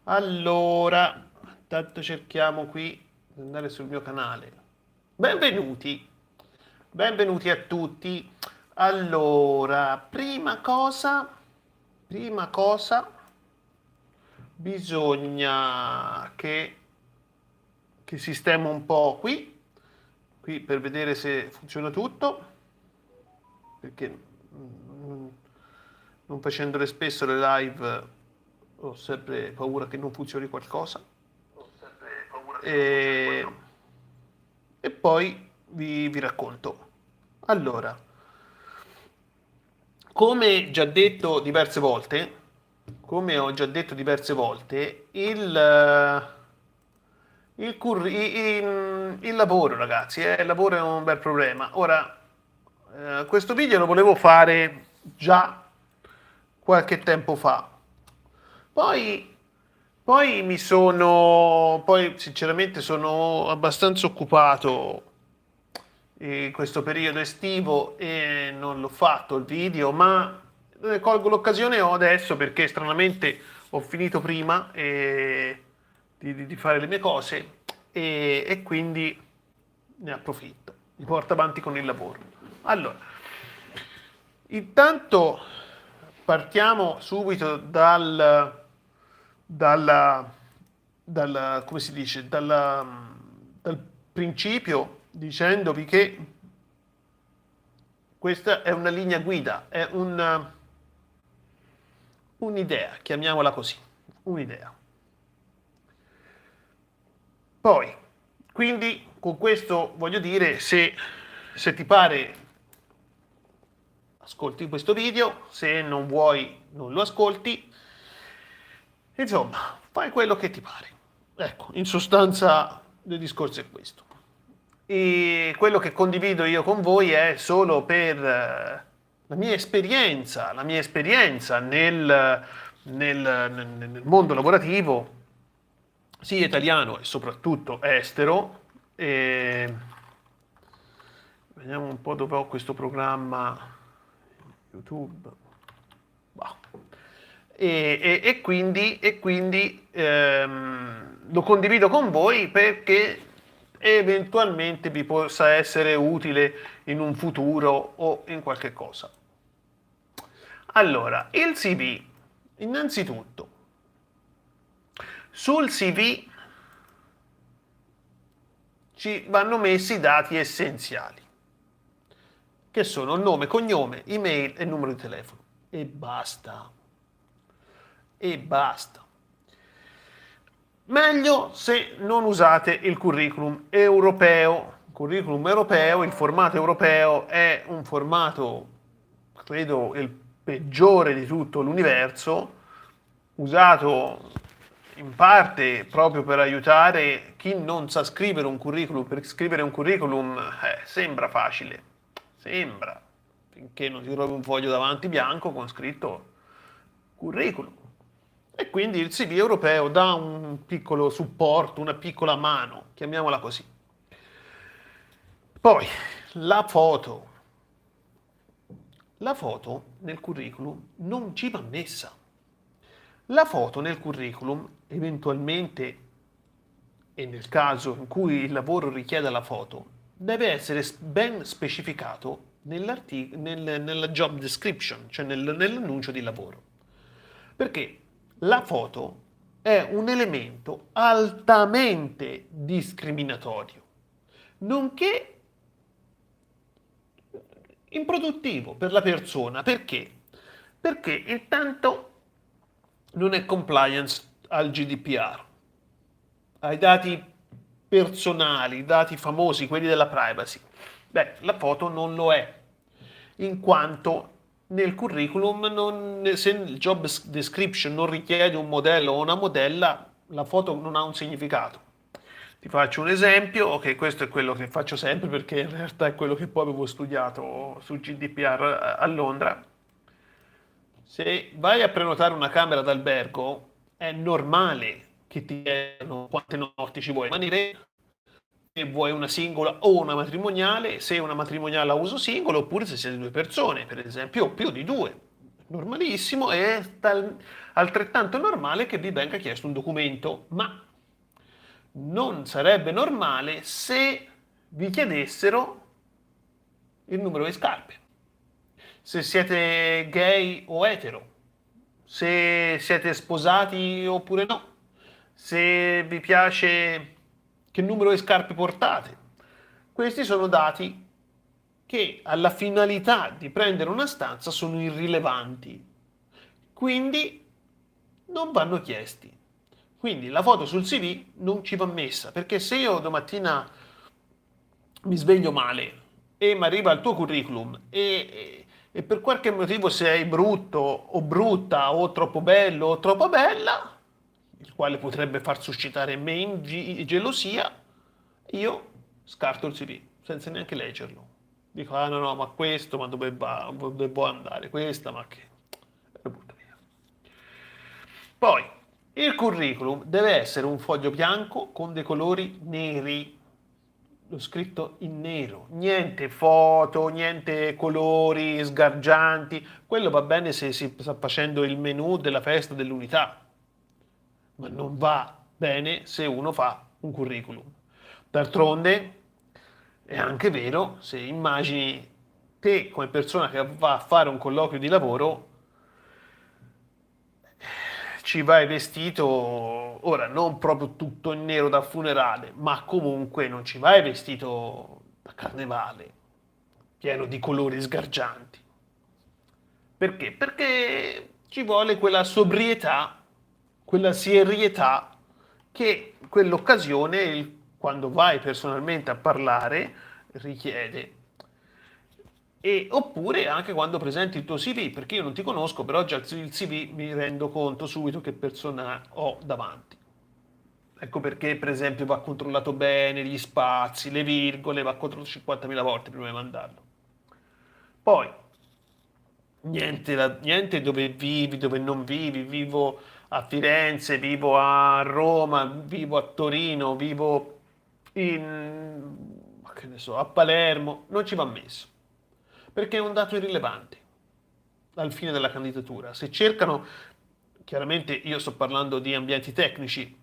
Allora, intanto cerchiamo qui di andare sul mio canale. Benvenuti, benvenuti a tutti. Allora, prima cosa, bisogna che sistemo un po' qui per vedere se funziona tutto, perché non facendole spesso le live ho sempre paura che non funzioni qualcosa. E, e poi vi racconto. Allora, come già detto diverse volte, come ho già detto diverse volte, il lavoro, ragazzi, il lavoro è un bel problema. Ora, questo video lo volevo fare già qualche tempo fa. Poi, poi sinceramente sono abbastanza occupato in questo periodo estivo e non l'ho fatto il video, ma colgo l'occasione adesso perché stranamente ho finito prima di fare le mie cose e quindi ne approfitto, mi porto avanti con il lavoro. Allora, intanto partiamo subito dalla, come si dice, dal principio dicendovi che questa è una linea guida, è un'idea, chiamiamola così, un'idea. Poi, quindi con questo voglio dire, se ti pare, ascolti questo video, se non vuoi non lo ascolti, insomma, fai quello che ti pare. Ecco, in sostanza il discorso è questo. E quello che condivido io con voi è solo per la mia esperienza nel mondo lavorativo, sia italiano e soprattutto estero. E vediamo un po' dove ho questo programma YouTube. Bah. E quindi lo condivido con voi perché eventualmente vi possa essere utile in un futuro o in qualche cosa. Allora, il CV, innanzitutto, sul CV ci vanno messi i dati essenziali, che sono nome, cognome, email e numero di telefono. E basta. E basta. Meglio se non usate il curriculum europeo. Il curriculum europeo, il formato europeo è un formato, credo, il peggiore di tutto l'universo, usato in parte proprio per aiutare chi non sa scrivere un curriculum, perché scrivere un curriculum sembra facile, sembra, finché non ti trovi un foglio davanti bianco con scritto curriculum. E quindi il CV europeo dà un piccolo supporto, una piccola mano, chiamiamola così. Poi, la foto. La foto nel curriculum non ci va messa. La foto nel curriculum, eventualmente, e nel caso in cui il lavoro richieda la foto, deve essere ben specificato nella job description, cioè nell'annuncio di lavoro. Perché la foto è un elemento altamente discriminatorio, nonché improduttivo per la persona. Perché? Perché intanto non è compliance al GDPR, ai dati personali, dati famosi, quelli della privacy. Beh, la foto non lo è, in quanto nel curriculum, se il job description non richiede un modello o una modella, la foto non ha un significato. Ti faccio un esempio, che questo è quello che faccio sempre perché in realtà è quello che poi avevo studiato sul GDPR a Londra. Se vai a prenotare una camera d'albergo, è normale che ti chiedano quante notti ci vuoi rimanere, se vuoi una singola o una matrimoniale, se una matrimoniale a uso singolo, oppure se siete due persone, per esempio, o più di due. normalissimo, è altrettanto normale che vi venga chiesto un documento, ma non sarebbe normale se vi chiedessero il numero di scarpe, se siete gay o etero, se siete sposati oppure no, se vi piace che numero di scarpe portate. Questi sono dati che alla finalità di prendere una stanza sono irrilevanti, quindi non vanno chiesti. Quindi la foto sul CV non ci va messa, perché se io domattina mi sveglio male e mi arriva il tuo curriculum e per qualche motivo sei brutto o brutta o troppo bello o troppo bella, il quale potrebbe far suscitare in me gelosia, io scarto il CV senza neanche leggerlo. Dico, ah no, no, ma questo, ma dove va, dove può andare? Questa, ma che... lo butto via. Poi, il curriculum deve essere un foglio bianco con dei colori neri. L'ho scritto in nero, niente foto, niente colori sgargianti. Quello va bene se si sta facendo il menù della festa dell'unità, ma non va bene se uno fa un curriculum. D'altronde è anche vero se immagini te come persona che va a fare un colloquio di lavoro, ci vai vestito, ora non proprio tutto in nero da funerale, ma comunque non ci vai vestito da carnevale, pieno di colori sgargianti. Perché? Perché ci vuole quella sobrietà, quella serietà che quell'occasione, quando vai personalmente a parlare, richiede. Oppure anche quando presenti il tuo CV, perché io non ti conosco, però già il CV mi rendo conto subito che persona ho davanti. Ecco perché, per esempio, va controllato bene gli spazi, le virgole, va controllato 50.000 volte prima di mandarlo. Poi, niente dove vivi, dove non vivi, vivo a Firenze, vivo a Roma, vivo a Torino, vivo che ne so, a Palermo, non ci va messo, perché è un dato irrilevante al fine della candidatura. Se cercano, chiaramente io sto parlando di ambienti tecnici,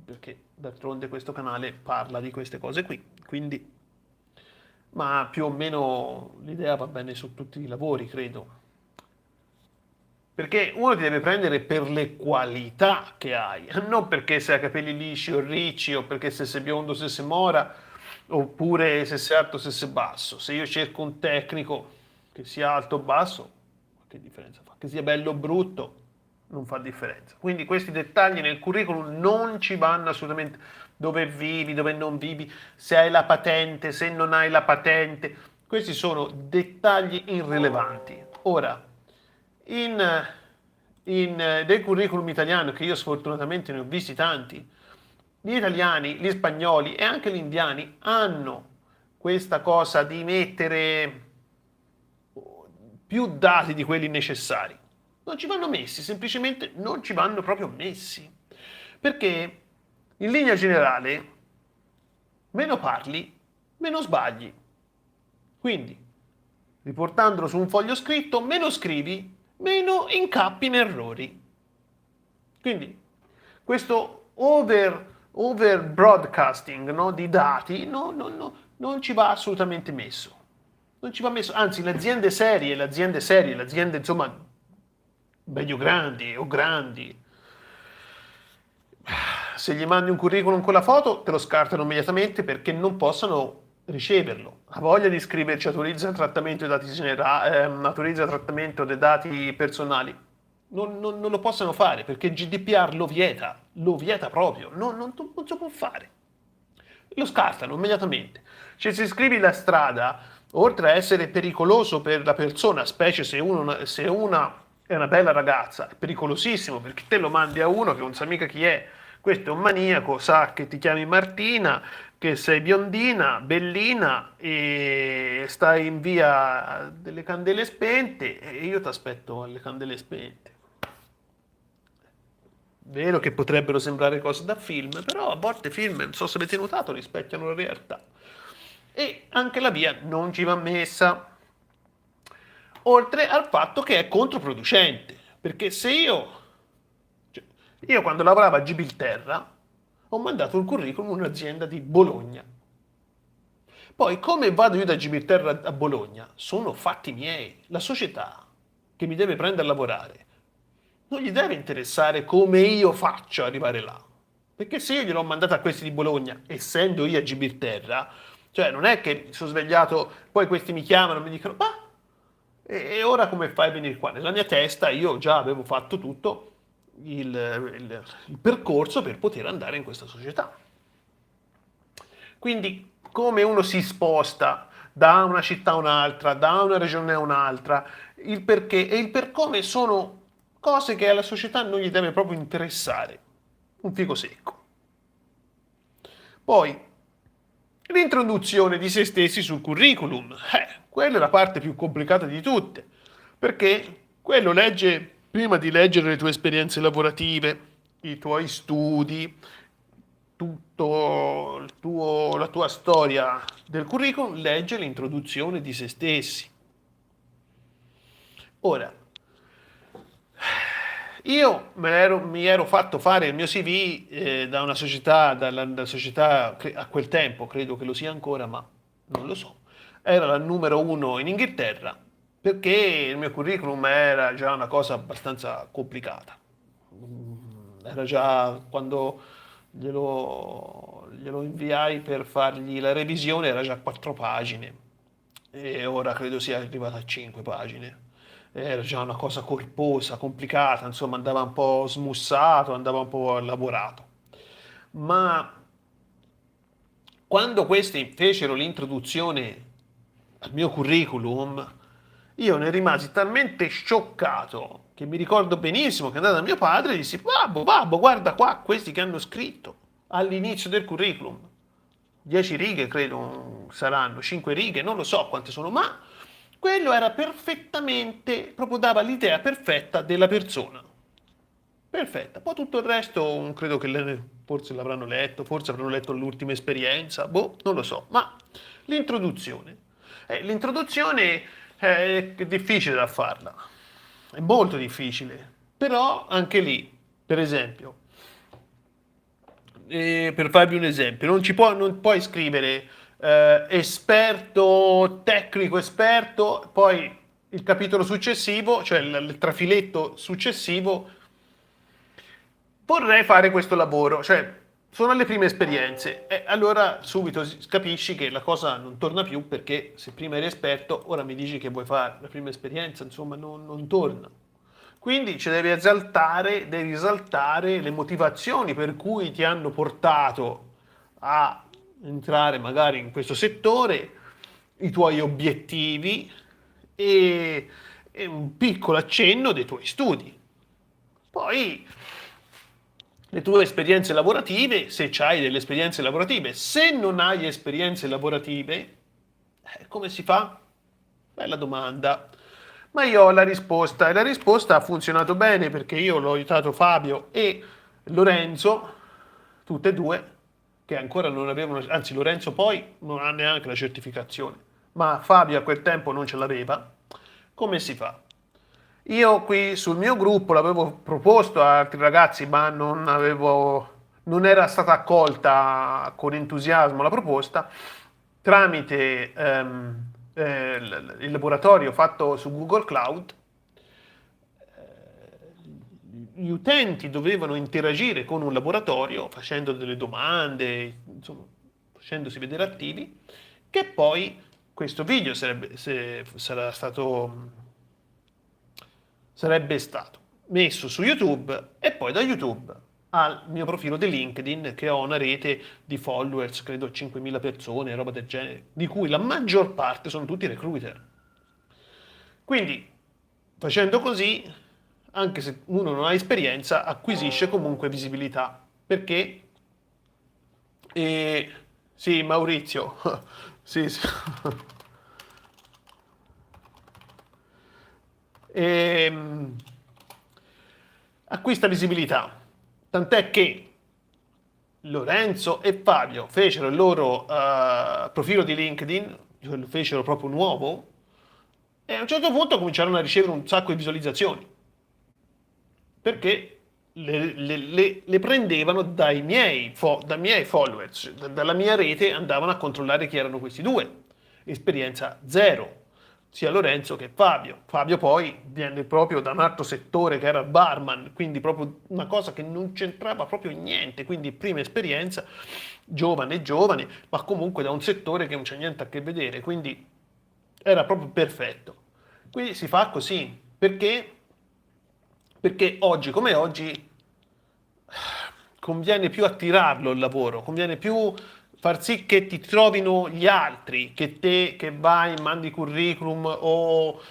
perché d'altronde questo canale parla di queste cose qui, quindi, ma più o meno l'idea va bene su tutti i lavori, credo. Perché uno ti deve prendere per le qualità che hai, non perché se hai capelli lisci o ricci, o perché se sei biondo, se sei mora, oppure se sei alto, se sei basso. Se io cerco un tecnico che sia alto o basso, che differenza fa? Che sia bello o brutto, non fa differenza. Quindi questi dettagli nel curriculum non ci vanno assolutamente. Dove vivi, dove non vivi, se hai la patente, se non hai la patente. Questi sono dettagli irrilevanti. Ora, in, dei curriculum italiani, che io sfortunatamente ne ho visti tanti, gli italiani, gli spagnoli e anche gli indiani hanno questa cosa di mettere più dati di quelli necessari. Non ci vanno messi, semplicemente non ci vanno proprio messi. Perché in linea generale, meno parli, meno sbagli. Quindi, riportandolo su un foglio scritto, meno scrivi, meno incappi in errori. Quindi, questo over broadcasting, no, di dati non ci va assolutamente messo. Non ci va messo, anzi le aziende serie, le aziende insomma medio grandi o grandi, se gli mandi un curriculum con la foto te lo scartano immediatamente perché non possono riceverlo. Ha voglia di scriverci autorizza il trattamento dei dati autorizza il trattamento dei dati personali. Non lo possono fare perché il GDPR lo vieta proprio, non si può fare. Lo scartano immediatamente. Cioè, se scrivi la strada, oltre a essere pericoloso per la persona, specie se una è una bella ragazza, è pericolosissimo perché te lo mandi a uno che non sa mica chi è. Questo è un maniaco, sa che ti chiami Martina, che sei biondina, bellina e stai in via delle candele spente e io ti aspetto alle candele spente. Vero che potrebbero sembrare cose da film, però a volte film, non so se avete notato, rispecchiano la realtà. E anche la via non ci va messa. oltre al fatto che è controproducente, perché se cioè, io quando lavoravo a Gibilterra ho mandato il curriculum in un'azienda di Bologna. Poi come vado io da Gibilterra a Bologna? Sono fatti miei. La società che mi deve prendere a lavorare non gli deve interessare come io faccio ad arrivare là. Perché se io gliel'ho mandata a questi di Bologna, essendo io a Gibilterra, cioè non è che mi sono svegliato, poi questi mi chiamano e mi dicono, ma e ora come fai a venire qua? Nella mia testa io già avevo fatto tutto il percorso per poter andare in questa società. Quindi come uno si sposta da una città a un'altra, da una regione a un'altra, il perché e il per come sono cose che alla società non gli deve proprio interessare. Un fico secco. Poi, l'introduzione di se stessi sul curriculum. Quella è la parte più complicata di tutte, perché quello legge, prima di leggere le tue esperienze lavorative, i tuoi studi, tutto la tua storia del curriculum, legge l'introduzione di se stessi. Ora, io mi ero fatto fare il mio CV da una società, dalla società a quel tempo, credo che lo sia ancora, ma non lo so. Era la numero uno in Inghilterra perché il mio curriculum era già una cosa abbastanza complicata. Era già quando glielo inviai per fargli la revisione, era già 4 pagine e ora credo sia arrivata a 5 pagine. Era già una cosa corposa, complicata, insomma andava un po' smussato, andava un po' elaborato. Ma quando questi fecero l'introduzione al mio curriculum, io ne rimasi talmente scioccato che mi ricordo benissimo che andai da mio padre e dissi: Babbo, babbo, guarda qua, questi che hanno scritto all'inizio del curriculum. 10 righe credo saranno, 5 righe, non lo so quante sono, ma quello era perfettamente, proprio dava l'idea perfetta della persona. Perfetta. Poi tutto il resto credo che forse l'avranno letto, forse avranno letto l'ultima esperienza, boh, non lo so. Ma l'introduzione. L'introduzione è difficile da farla, è molto difficile. Però anche lì, per esempio, per farvi un esempio, non puoi scrivere esperto, tecnico esperto, poi il capitolo successivo, cioè il trafiletto successivo, vorrei fare questo lavoro, cioè sono le prime esperienze e allora subito capisci che la cosa non torna più perché se prima eri esperto, ora mi dici che vuoi fare la prima esperienza, insomma non torna. Quindi ci devi esaltare le motivazioni per cui ti hanno portato a entrare magari in questo settore, i tuoi obiettivi e un piccolo accenno dei tuoi studi. Poi le tue esperienze lavorative, se hai delle esperienze lavorative, se non hai esperienze lavorative, come si fa? Bella domanda. Ma io ho la risposta e la risposta ha funzionato bene perché io l'ho aiutato Fabio e Lorenzo, tutte e due, che ancora non avevano, anzi Lorenzo poi non ha neanche la certificazione, ma Fabio a quel tempo non ce l'aveva. Come si fa? Io qui sul mio gruppo l'avevo proposto a altri ragazzi, ma non era stata accolta con entusiasmo la proposta. Tramite il laboratorio fatto su Google Cloud, gli utenti dovevano interagire con un laboratorio facendo delle domande, insomma, facendosi vedere attivi, che poi questo video sarebbe stato messo su YouTube e poi da YouTube al mio profilo di LinkedIn che ho una rete di followers, credo 5.000 persone, roba del genere, di cui la maggior parte sono tutti recruiter. Quindi, facendo così, anche se uno non ha esperienza, acquisisce comunque visibilità. Perché? Sì, Maurizio, sì, sì. Ehm, acquista visibilità. Tant'è che Lorenzo e Fabio fecero il loro profilo di LinkedIn, cioè lo fecero proprio nuovo, E a un certo punto cominciarono a ricevere un sacco di visualizzazioni, perché le prendevano dai miei followers, dalla mia rete andavano a controllare chi erano questi due. Esperienza zero, sia Lorenzo che Fabio. Fabio poi viene proprio da un altro settore che era barman, quindi proprio una cosa che non c'entrava proprio niente, quindi prima esperienza, giovane, giovane, ma comunque da un settore che non c'è niente a che vedere, quindi era proprio perfetto. Quindi si fa così, perché oggi come oggi conviene più attirarlo il lavoro, conviene più far sì che ti trovino gli altri, che te che vai, mandi curriculum o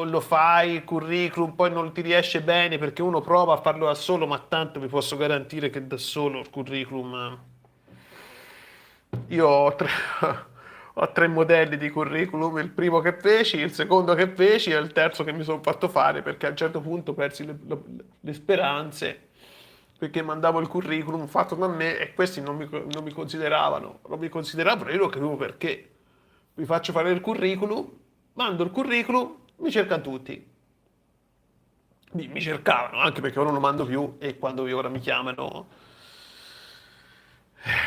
lo fai il curriculum, poi non ti riesce bene perché uno prova a farlo da solo, ma tanto vi posso garantire che da solo il curriculum. Io ho tre, ho tre modelli di curriculum, il primo che feci, il secondo che feci e il terzo che mi sono fatto fare perché a un certo punto persi le speranze perché mandavo il curriculum fatto da me e questi non mi consideravano, non mi consideravano, io lo capivo perché. Vi faccio fare il curriculum, mando il curriculum, mi cercano tutti. Mi cercavano, anche perché ora non lo mando più e quando ora mi chiamano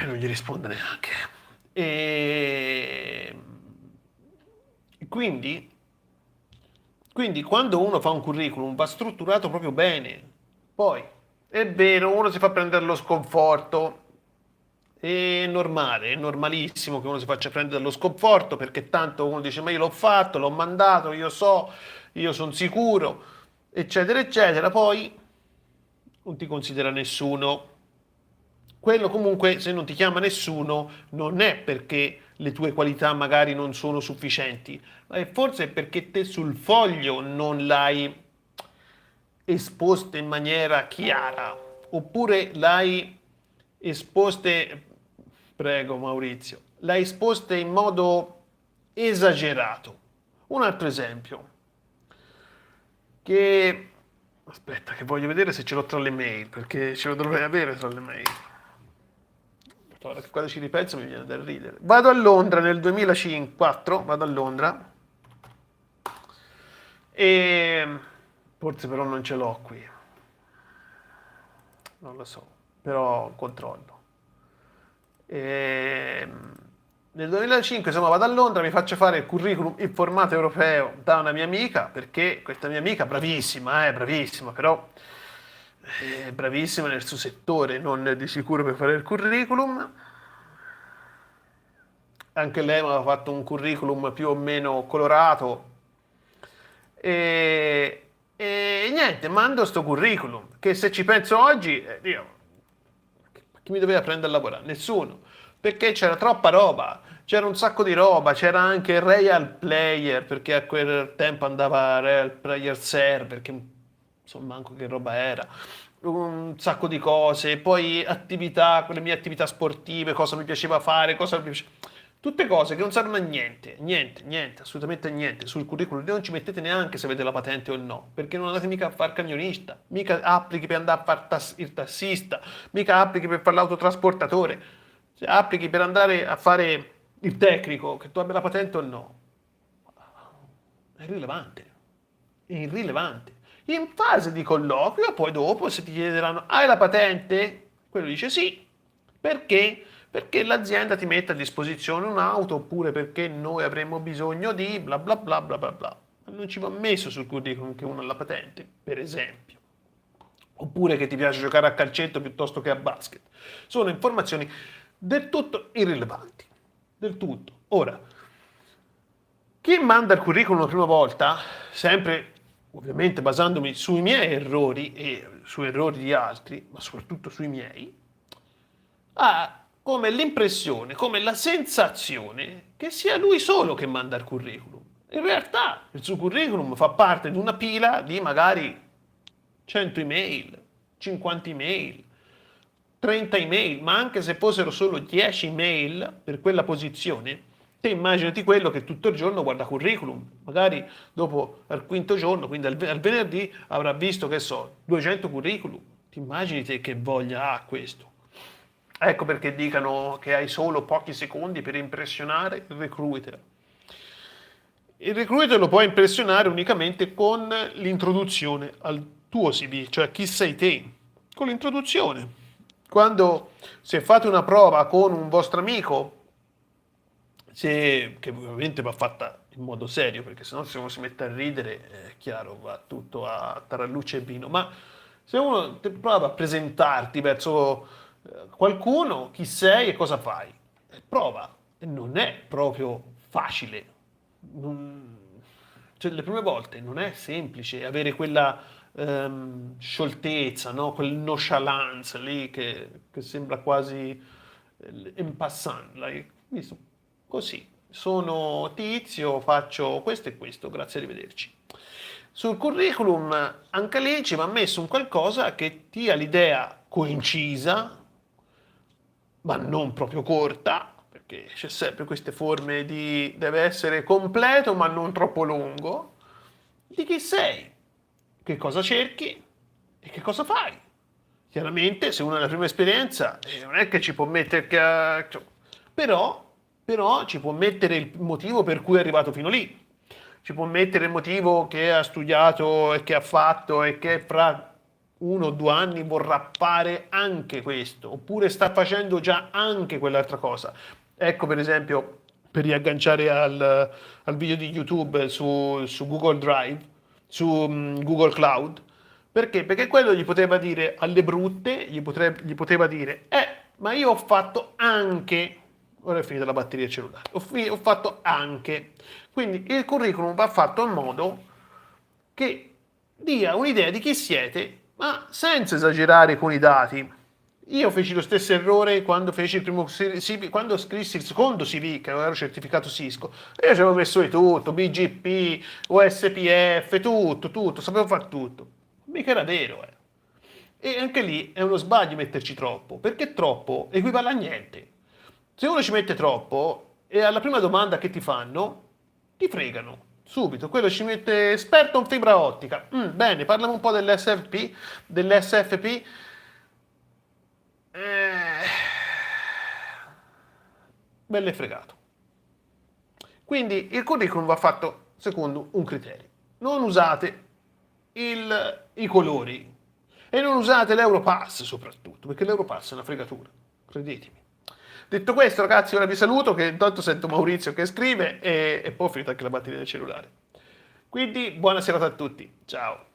non gli rispondo neanche. E quindi, quindi quando uno fa un curriculum va strutturato proprio bene. Poi è vero, uno si fa prendere lo sconforto. È normale, è normalissimo che uno si faccia prendere dallo sconforto perché tanto uno dice ma io l'ho fatto, l'ho mandato, io so, io sono sicuro, eccetera, eccetera. Poi non ti considera nessuno. Quello comunque, se non ti chiama nessuno, non è perché le tue qualità magari non sono sufficienti, ma è forse perché te sul foglio non l'hai esposta in maniera chiara, oppure l'hai esposte, prego Maurizio, l'hai esposte in modo esagerato. Un altro esempio, che aspetta, che voglio vedere se ce l'ho tra le mail, perché ce lo dovrei avere tra le mail. Allora, quando ci ripenso mi viene da ridere. Vado a Londra nel 2004, vado a Londra e forse però non ce l'ho qui, non lo so, però controllo. E nel 2005 insomma vado a Londra, mi faccio fare il curriculum in formato europeo da una mia amica, perché questa mia amica bravissima, però bravissima nel suo settore, non di sicuro per fare il curriculum. Anche lei mi aveva fatto un curriculum più o meno colorato e niente, mando sto curriculum che se ci penso oggi, Dio, chi mi doveva prendere a lavorare? Nessuno, perché c'era troppa roba, c'era un sacco di roba, c'era anche Real Player, perché a quel tempo andava Real Player Server, che insomma manco che roba era, un sacco di cose, poi attività, quelle mie attività sportive, cosa mi piaceva fare, cosa mi piaceva... Tutte cose che non servono a niente, niente, niente, assolutamente niente. Sul curriculum non ci mettete neanche se avete la patente o no, perché non andate mica a fare camionista, mica applichi per andare a fare il tassista, mica applichi per fare l'autotrasportatore, se applichi per andare a fare il tecnico, che tu abbia la patente o no. È irrilevante, è irrilevante. In fase di colloquio, poi dopo, se ti chiederanno, hai la patente? Quello dice sì. Perché? Perché l'azienda ti mette a disposizione un'auto oppure perché noi avremo bisogno di bla bla bla bla bla bla. Non ci va messo sul curriculum che uno ha la patente, per esempio. Oppure che ti piace giocare a calcetto piuttosto che a basket. Sono informazioni del tutto irrilevanti. Del tutto. Ora, chi manda il curriculum la prima volta, sempre ovviamente basandomi sui miei errori e su errori di altri, ma soprattutto sui miei, ha come l'impressione, come la sensazione che sia lui solo che manda il curriculum. In realtà il suo curriculum fa parte di una pila di magari 100 email, 50 email, 30 email, ma anche se fossero solo 10 email per quella posizione, te immaginati quello che tutto il giorno guarda curriculum, magari dopo al quinto giorno, quindi al venerdì, avrà visto, che so, 200 curriculum. Ti immagini te che voglia ha questo? Ecco perché dicono che hai solo pochi secondi per impressionare il recruiter. Il recruiter lo può impressionare unicamente con l'introduzione al tuo CV, cioè chi sei te, con l'introduzione. Quando se fate una prova con un vostro amico, che ovviamente va fatta in modo serio, perché sennò se uno si mette a ridere, è chiaro, va tutto a tarallucce e vino, ma se uno prova a presentarti verso qualcuno, chi sei e cosa fai, prova, e non è proprio facile. Non- cioè, le prime volte non è semplice avere quella scioltezza, no? Quel nonchalance lì che sembra quasi en passant. Visto? Così, sono Tizio, faccio questo e questo, grazie, arrivederci. Sul curriculum anche lì ci va messo un qualcosa che ti ha l'idea concisa, ma non proprio corta, perché c'è sempre queste forme di deve essere completo ma non troppo lungo, di chi sei, che cosa cerchi e che cosa fai. Chiaramente, se uno ha la prima esperienza, non è che ci può mettere, cioè, però, però ci può mettere il motivo per cui è arrivato fino lì. Ci può mettere il motivo che ha studiato e che ha fatto e che fra 1 o 2 anni vorrà fare anche questo, oppure sta facendo già anche quell'altra cosa. Ecco, per esempio, per riagganciare al video di YouTube su Google Drive, su Google Cloud, perché? Perché quello gli poteva dire alle brutte, gli poteva dire, ma io ho fatto anche, ora è finita la batteria del cellulare, ho fatto anche. Quindi il curriculum va fatto in modo che dia un'idea di chi siete, ma senza esagerare con i dati. Io feci lo stesso errore quando feci il primo CV, quando scrissi il secondo CV, che ero certificato Cisco. Io ci avevo messo di tutto, BGP, OSPF, tutto, sapevo fare tutto. Mica era vero, eh. E anche lì è uno sbaglio metterci troppo, perché troppo equivale a niente. Se uno ci mette troppo e alla prima domanda che ti fanno, ti fregano subito. Quello ci mette esperto in fibra ottica. Bene, parlami un po' dell'SFP. Eh, Belle fregato. Quindi il curriculum va fatto secondo un criterio. Non usate i colori e non usate l'Europass soprattutto, perché l'Europass è una fregatura, credetemi. Detto questo, ragazzi, ora vi saluto, che intanto sento Maurizio che scrive e poi ho finito anche la batteria del cellulare. Quindi buona serata a tutti, ciao.